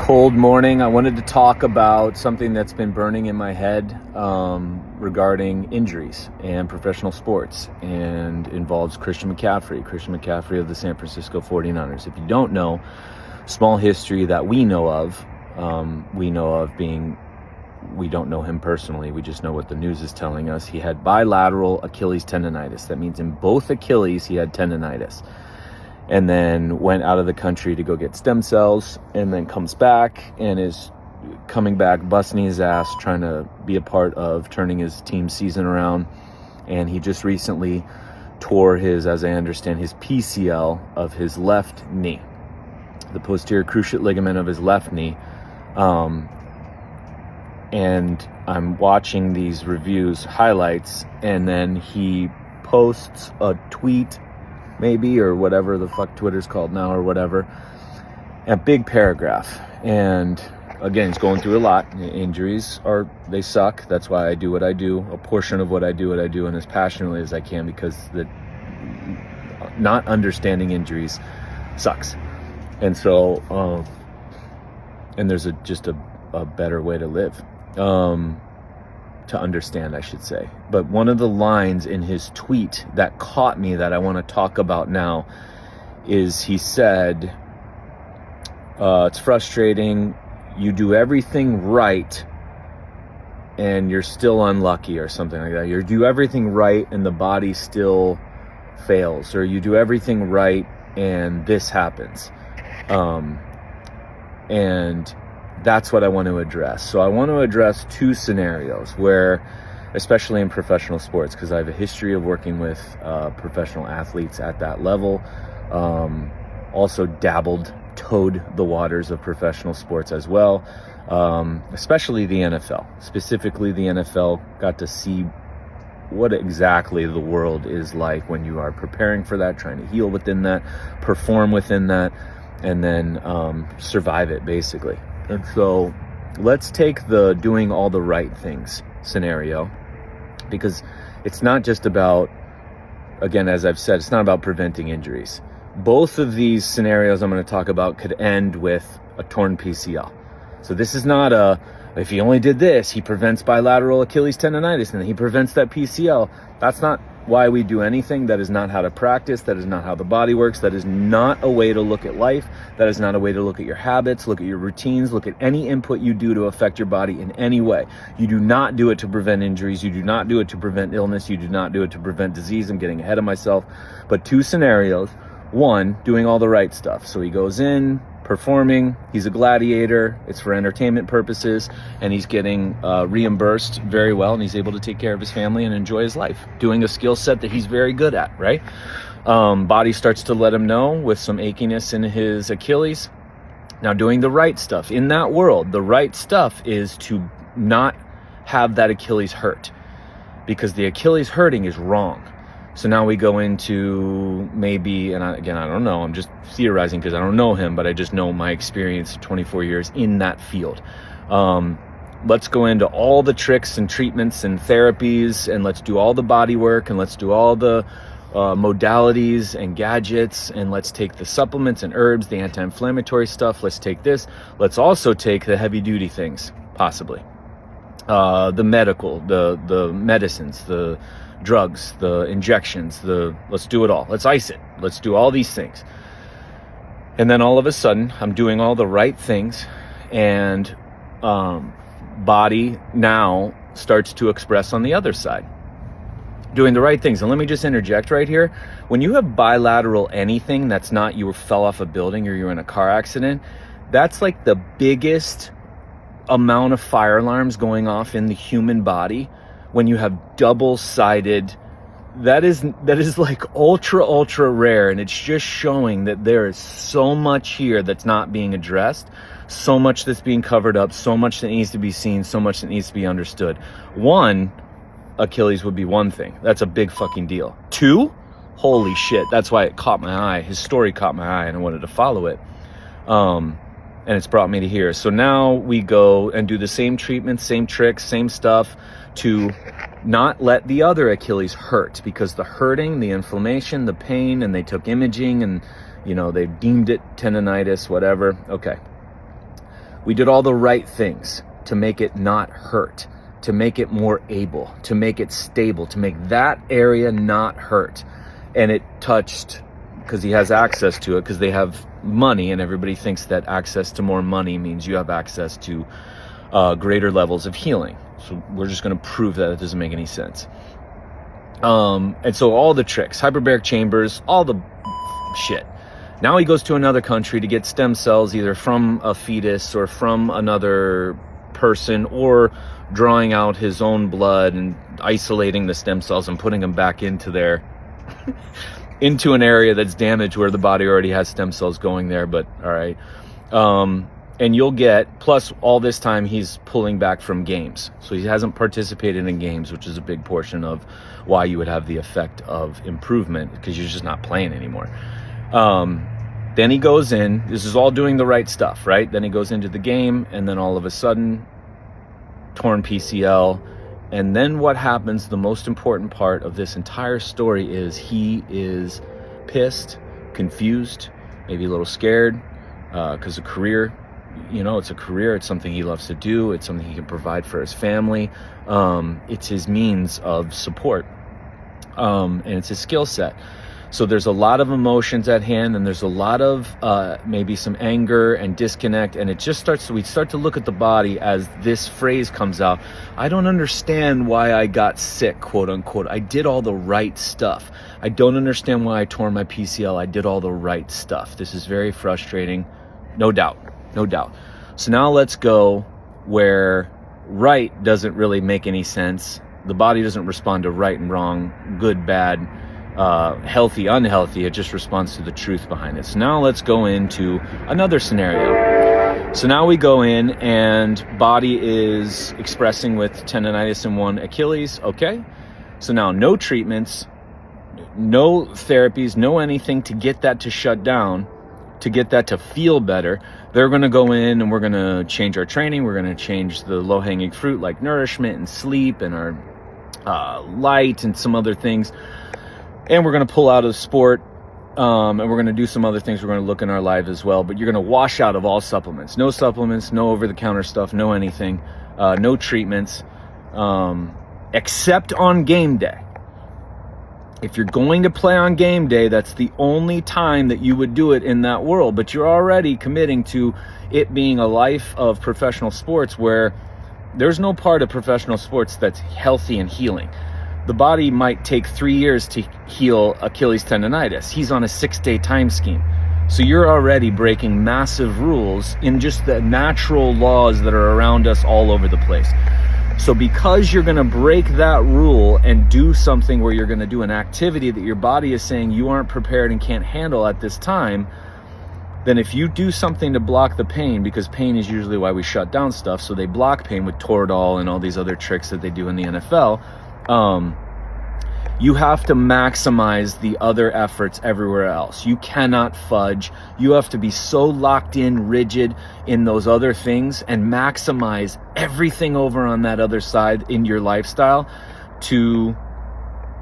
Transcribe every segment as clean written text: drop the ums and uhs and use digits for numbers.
cold morning. I wanted to talk about something that's been burning in my head regarding injuries and professional sports, and involves Christian McCaffrey of the San Francisco 49ers. If you don't know, small history that we know of being, we don't know him personally. We just know what the news is telling us. He had bilateral Achilles tendonitis. That means in both Achilles he had tendonitis. And then went out of the country to go get stem cells, and then comes back and is coming back, busting his ass, trying to be a part of turning his team's season around. And he just recently tore his, as I understand, his PCL of his left knee, the posterior cruciate ligament of his left knee. And I'm watching these reviews, highlights, and then he posts a tweet, maybe, or whatever the fuck Twitter's called now, or whatever, a big paragraph. And again, he's going through a lot. Injuries they suck. That's why I do what I do. A portion of what I do, and as passionately as I can, because not understanding injuries sucks. And so, and there's just a better way to live, to understand, I should say. But one of the lines in his tweet that caught me, that I want to talk about now, is he said, it's frustrating, you do everything right and you're still unlucky, or something like that. You do everything right and the body still fails, or you do everything right and this happens. And that's what I want to address. So I want to address two scenarios where, especially in professional sports, because I have a history of working with professional athletes at that level. Also toed the waters of professional sports as well, especially the NFL. Specifically the NFL, got to see what exactly the world is like when you are preparing for that, trying to heal within that, perform within that, and then survive it, basically. And so let's take the doing all the right things scenario, because it's not just about, again, as I've said, it's not about preventing injuries. Both of these scenarios I'm going to talk about could end with a torn PCL. So this is not if he only did this, he prevents bilateral Achilles tendonitis and he prevents that PCL. That's not why we do anything. That is not how to practice. That is not how the body works. That is not a way to look at life. That is not a way to look at your habits, look at your routines, look at any input you do to affect your body in any way. You do not do it to prevent injuries. You do not do it to prevent illness. You do not do it to prevent disease. I'm getting ahead of myself. But two scenarios. One, doing all the right stuff. So he goes in, performing, he's a gladiator, it's for entertainment purposes, and he's getting reimbursed very well, and he's able to take care of his family and enjoy his life, doing a skill set that he's very good at, right? Body starts to let him know with some achiness in his Achilles. Now, doing the right stuff. In that world, the right stuff is to not have that Achilles hurt, because the Achilles hurting is wrong. So now we go into maybe, and I don't know, I'm just theorizing because I don't know him, but I just know my experience, 24 years in that field. Let's go into all the tricks and treatments and therapies, and let's do all the body work, and let's do all the modalities and gadgets, and let's take the supplements and herbs, the anti-inflammatory stuff. Let's take this. Let's also take the heavy duty things, possibly. The medical, the medicines, the drugs, the injections, let's do it all. Let's ice it. Let's do all these things. And then all of a sudden, I'm doing all the right things, and body now starts to express on the other side. Doing the right things. And let me just interject right here. When you have bilateral anything that's not you fell off a building or you're in a car accident, that's like the biggest amount of fire alarms going off in the human body. When you have double-sided, that is like ultra rare, and it's just showing that there is so much here that's not being addressed, so much that's being covered up, so much that needs to be seen, so much that needs to be understood. One, Achilles would be one thing. That's a big fucking deal. Two, holy shit, that's why it caught my eye. His story caught my eye, and I wanted to follow it. And it's brought me to here. So now we go and do the same treatments, same tricks, same stuff to not let the other Achilles hurt, because the hurting, the inflammation, the pain, and they took imaging and, you know, they deemed it tendonitis, whatever. Okay. We did all the right things to make it not hurt, to make it more able, to make it stable, to make that area not hurt. And it touched, because he has access to it, because they have money, and everybody thinks that access to more money means you have access to greater levels of healing. So we're just going to prove that it doesn't make any sense. And so all the tricks, hyperbaric chambers, all the shit. Now he goes to another country to get stem cells, either from a fetus or from another person, or drawing out his own blood and isolating the stem cells and putting them back into their into an area that's damaged where the body already has stem cells going there. But all right. And you'll get, plus all this time he's pulling back from games. So he hasn't participated in games, which is a big portion of why you would have the effect of improvement, because you're just not playing anymore. Then he goes in, this is all doing the right stuff, right? Then he goes into the game, and then all of a sudden, torn PCL. And then what happens, the most important part of this entire story, is he is pissed, confused, maybe a little scared, because a career, it's a career, it's something he loves to do, it's something he can provide for his family, it's his means of support, and it's his skill set. So there's a lot of emotions at hand, and there's a lot of maybe some anger and disconnect, and it just starts, we start to look at the body as this phrase comes out: I don't understand why I got sick, quote unquote. I did all the right stuff. I don't understand why I tore my PCL. I did all the right stuff. This is very frustrating, no doubt. So now let's go where right doesn't really make any sense. The body doesn't respond to right and wrong, good, bad, healthy, unhealthy. It just responds to the truth behind it. So now let's go into another scenario. So now we go in, and body is expressing with tendonitis in one Achilles. Okay. So now no treatments, no therapies, no anything to get that to shut down, to get that to feel better. They're going to go in, and we're going to change our training. We're going to change the low-hanging fruit like nourishment and sleep and our light and some other things. And we're going to pull out of sport, and we're going to do some other things. We're going to look in our lives as well. But you're going to wash out of all supplements. No supplements, no over-the-counter stuff, no anything, no treatments, except on game day. If you're going to play on game day, that's the only time that you would do it in that world. But you're already committing to it being a life of professional sports where there's no part of professional sports that's healthy and healing. The body might take 3 years to heal Achilles tendonitis. He's on a 6-day time scheme. So you're already breaking massive rules in just the natural laws that are around us all over the place. So because you're going to break that rule and do something where you're going to do an activity that your body is saying you aren't prepared and can't handle at this time, then if you do something to block the pain, because pain is usually why we shut down stuff, so they block pain with Toradol and all these other tricks that they do in the NFL, you have to maximize the other efforts everywhere else. You cannot fudge. You have to be so locked in, rigid in those other things, and maximize everything over on that other side in your lifestyle to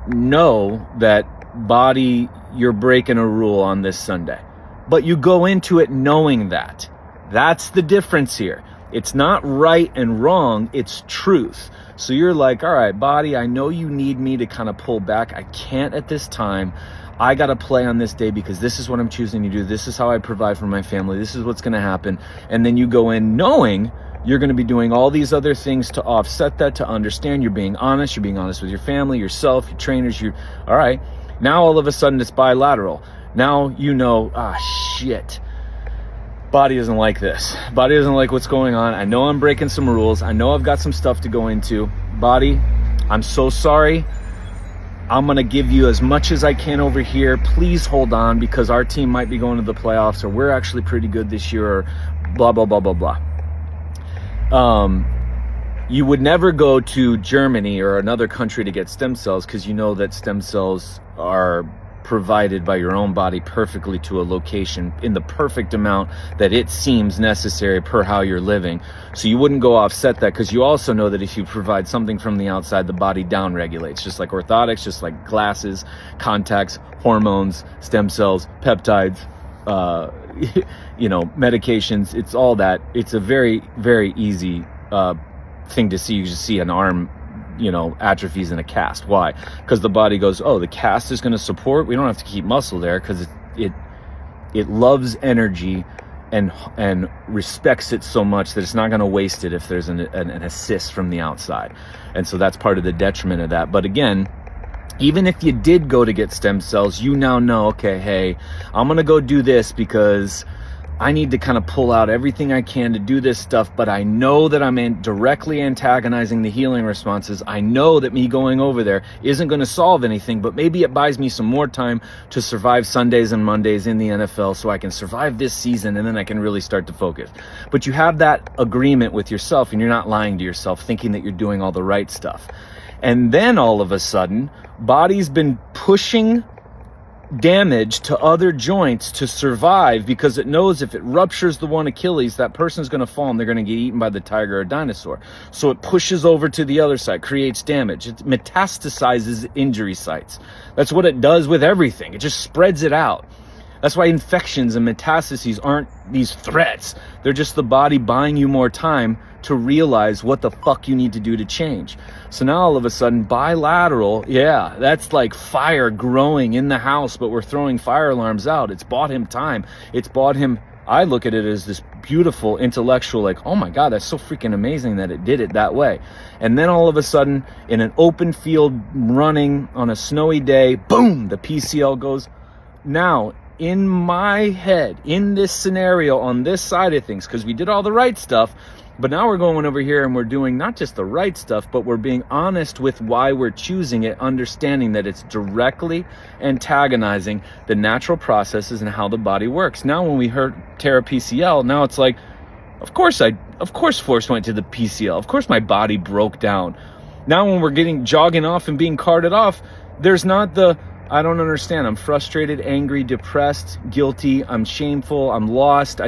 know that body, you're breaking a rule on this Sunday. But you go into it knowing that. That's the difference here. It's not right and wrong, it's truth. So you're like, all right, body, I know you need me to kind of pull back. I can't at this time. I got to play on this day because this is what I'm choosing to do. This is how I provide for my family. This is what's going to happen. And then you go in knowing you're going to be doing all these other things to offset that, to understand you're being honest. You're being honest with your family, yourself, your trainers. All right. Now all of a sudden it's bilateral. Now you know, shit. Body doesn't like this. Body doesn't like what's going on. I know I'm breaking some rules. I know I've got some stuff to go into. Body, I'm so sorry. I'm going to give you as much as I can over here. Please hold on, because our team might be going to the playoffs, or we're actually pretty good this year, or blah, blah, blah, blah, blah. You would never go to Germany or another country to get stem cells, because you know that stem cells are provided by your own body perfectly to a location in the perfect amount that it seems necessary per how you're living. So you wouldn't go offset that, because you also know that if you provide something from the outside, the body down regulates, just like orthotics, just like glasses, contacts, hormones, stem cells, peptides, medications. It's all that. It's a very, very easy thing to see. You just see an arm, atrophies in a cast. Why? Because the body goes, oh, the cast is going to support. We don't have to keep muscle there because it loves energy and respects it so much that it's not going to waste it if there's an assist from the outside. And so that's part of the detriment of that. But again, even if you did go to get stem cells, you now know, okay, hey, I'm going to go do this because I need to kind of pull out everything I can to do this stuff, but I know that I'm directly antagonizing the healing responses. I know that me going over there isn't going to solve anything, but maybe it buys me some more time to survive Sundays and Mondays in the NFL so I can survive this season, and then I can really start to focus. But you have that agreement with yourself, and you're not lying to yourself, thinking that you're doing all the right stuff. And then all of a sudden, body's been pushing damage to other joints to survive because it knows if it ruptures the one Achilles, that person's going to fall and they're going to get eaten by the tiger or dinosaur. So it pushes over to the other side, creates damage. It metastasizes injury sites. That's what it does with everything. It just spreads it out. That's why infections and metastases aren't these threats. They're just the body buying you more time to realize what the fuck you need to do to change. So now all of a sudden, bilateral, yeah, that's like fire growing in the house, but we're throwing fire alarms out. It's bought him time. It's bought him, I look at it as this beautiful intellectual, like, oh my God, that's so freaking amazing that it did it that way. And then all of a sudden, in an open field running on a snowy day, boom, the PCL goes. Now, in my head, in this scenario, on this side of things, because we did all the right stuff, but now we're going over here and we're doing not just the right stuff, but we're being honest with why we're choosing it, understanding that it's directly antagonizing the natural processes and how the body works. Now when we tear a PCL, now it's like, of course force went to the PCL. Of course my body broke down. Now when we're jogging off and being carted off, there's not the, I don't understand. I'm frustrated, angry, depressed, guilty. I'm shameful. I'm lost.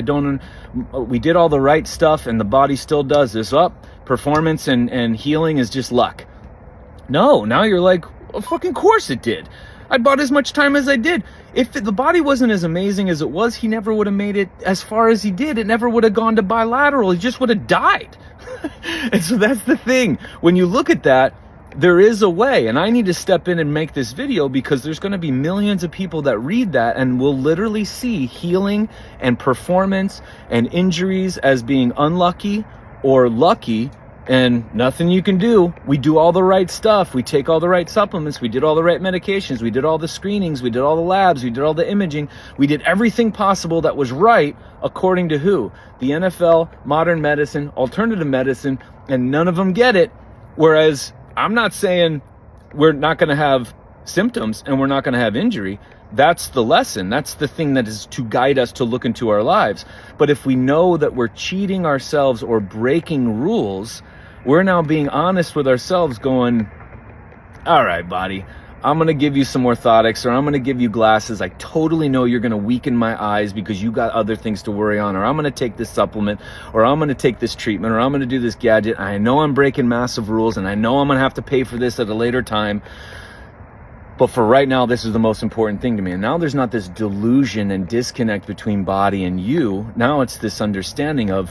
We did all the right stuff and the body still does this. Performance and healing is just luck. No, now you're like, well, fucking course it did. I bought as much time as I did. If the body wasn't as amazing as it was, he never would have made it as far as he did. It never would have gone to bilateral. He just would have died. And so that's the thing. When you look at that, there is a way, and I need to step in and make this video because there's going to be millions of people that read that and will literally see healing and performance and injuries as being unlucky or lucky and nothing you can do. We do all the right stuff. We take all the right supplements. We did all the right medications. We did all the screenings. We did all the labs. We did all the imaging. We did everything possible that was right according to who? The NFL, modern medicine, alternative medicine, and none of them get it. Whereas I'm not saying we're not going to have symptoms and we're not going to have injury. That's the lesson. That's the thing that is to guide us to look into our lives. But if we know that we're cheating ourselves or breaking rules, we're now being honest with ourselves going, all right, body, I'm going to give you some orthotics, or I'm going to give you glasses. I totally know you're going to weaken my eyes because you got other things to worry on, or I'm going to take this supplement, or I'm going to take this treatment, or I'm going to do this gadget. I know I'm breaking massive rules, and I know I'm going to have to pay for this at a later time. But for right now, this is the most important thing to me. And now there's not this delusion and disconnect between body and you. Now it's this understanding of,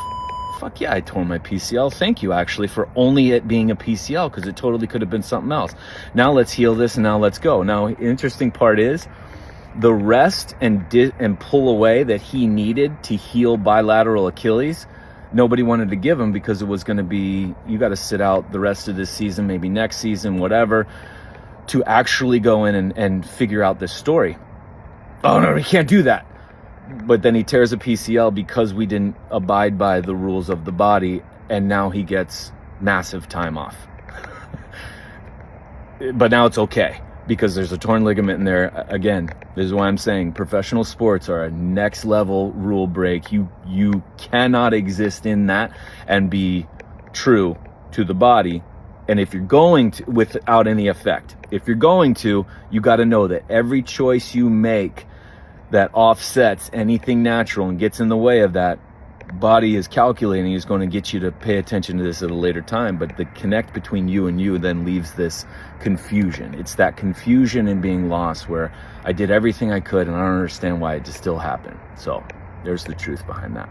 fuck yeah, I tore my PCL. Thank you, actually, for only it being a PCL, because it totally could have been something else. Now let's heal this, and now let's go. Now, interesting part is the rest and pull away that he needed to heal bilateral Achilles, nobody wanted to give him because it was going to be, you got to sit out the rest of this season, maybe next season, whatever, to actually go in and figure out this story. Oh, no, he can't do that. But then he tears a PCL because we didn't abide by the rules of the body, and now he gets massive time off. But now it's okay because there's a torn ligament in there. Again, this is why I'm saying professional sports are a next level rule break. You cannot exist in that and be true to the body. And if you're going to, without any effect, if you're going to, you got to know that every choice you make that offsets anything natural and gets in the way of that, body is calculating, is going to get you to pay attention to this at a later time. But the connect between you and you then leaves this confusion. It's that confusion and being lost where I did everything I could and I don't understand why it just still happened. So There's the truth behind that.